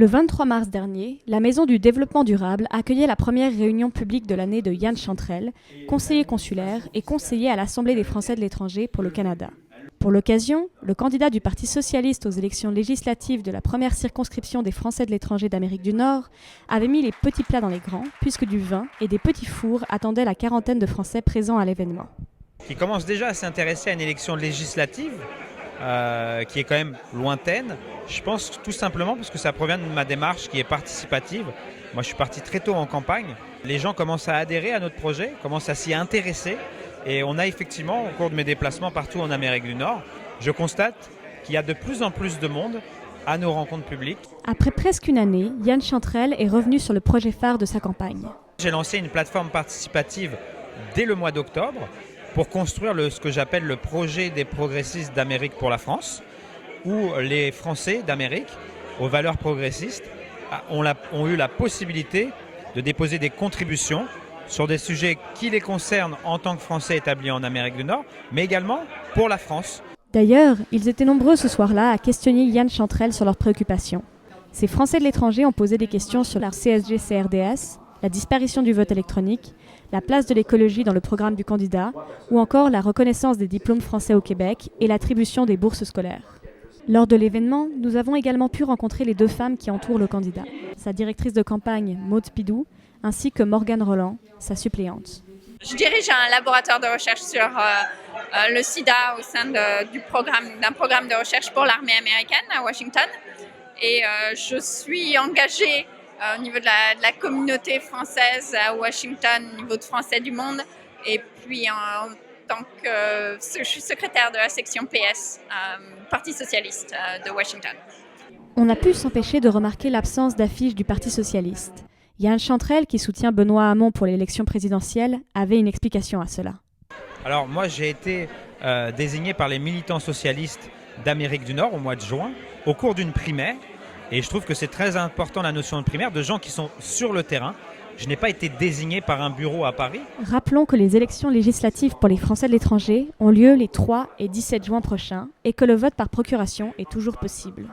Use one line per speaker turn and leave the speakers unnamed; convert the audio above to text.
Le 23 mars dernier, la Maison du Développement Durable accueillait la première réunion publique de l'année de Yan Chantrel, conseiller consulaire et conseiller à l'Assemblée des Français de l'étranger pour le Canada. Pour l'occasion, le candidat du Parti socialiste aux élections législatives de la première circonscription des Français de l'étranger d'Amérique du Nord avait mis les petits plats dans les grands, puisque du vin et des petits fours attendaient la quarantaine de Français présents à l'événement.
Qui commence déjà à s'intéresser à une élection législative qui est quand même lointaine. Je pense tout simplement parce que ça provient de ma démarche qui est participative. Moi, je suis parti très tôt en campagne. Les gens commencent à adhérer à notre projet, commencent à s'y intéresser. Et on a effectivement, au cours de mes déplacements partout en Amérique du Nord, je constate qu'il y a de plus en plus de monde à nos rencontres publiques.
Après presque une année, Yan Chantrel est revenu sur le projet phare de sa campagne.
J'ai lancé une plateforme participative dès le mois d'octobre pour construire ce que j'appelle le projet des progressistes d'Amérique pour la France, où les Français d'Amérique, aux valeurs progressistes, ont eu la possibilité de déposer des contributions sur des sujets qui les concernent en tant que Français établis en Amérique du Nord, mais également pour la France.
D'ailleurs, ils étaient nombreux ce soir-là à questionner Yan Chantrel sur leurs préoccupations. Ces Français de l'étranger ont posé des questions sur la CSG-CRDS, la disparition du vote électronique, la place de l'écologie dans le programme du candidat, ou encore la reconnaissance des diplômes français au Québec et l'attribution des bourses scolaires. Lors de l'événement, nous avons également pu rencontrer les deux femmes qui entourent le candidat, sa directrice de campagne, Maude Pidou, ainsi que Morgane Roland, sa suppléante.
Je dirige un laboratoire de recherche sur le sida au sein d'un programme de recherche pour l'armée américaine à Washington. Et je suis engagée au niveau de la communauté française à Washington, au niveau de Français du monde. Et puis en tant que je suis secrétaire de la section PS, Parti socialiste de Washington.
On n'a pu s'empêcher de remarquer l'absence d'affiche du Parti socialiste. Yan Chantrel, qui soutient Benoît Hamon pour l'élection présidentielle, avait une explication à cela.
Alors moi, j'ai été désigné par les militants socialistes d'Amérique du Nord au mois de juin, au cours d'une primaire. Et je trouve que c'est très important la notion de primaire, de gens qui sont sur le terrain. Je n'ai pas été désigné par un bureau à Paris.
Rappelons que les élections législatives pour les Français de l'étranger ont lieu les 3 et 17 juin prochains et que le vote par procuration est toujours possible.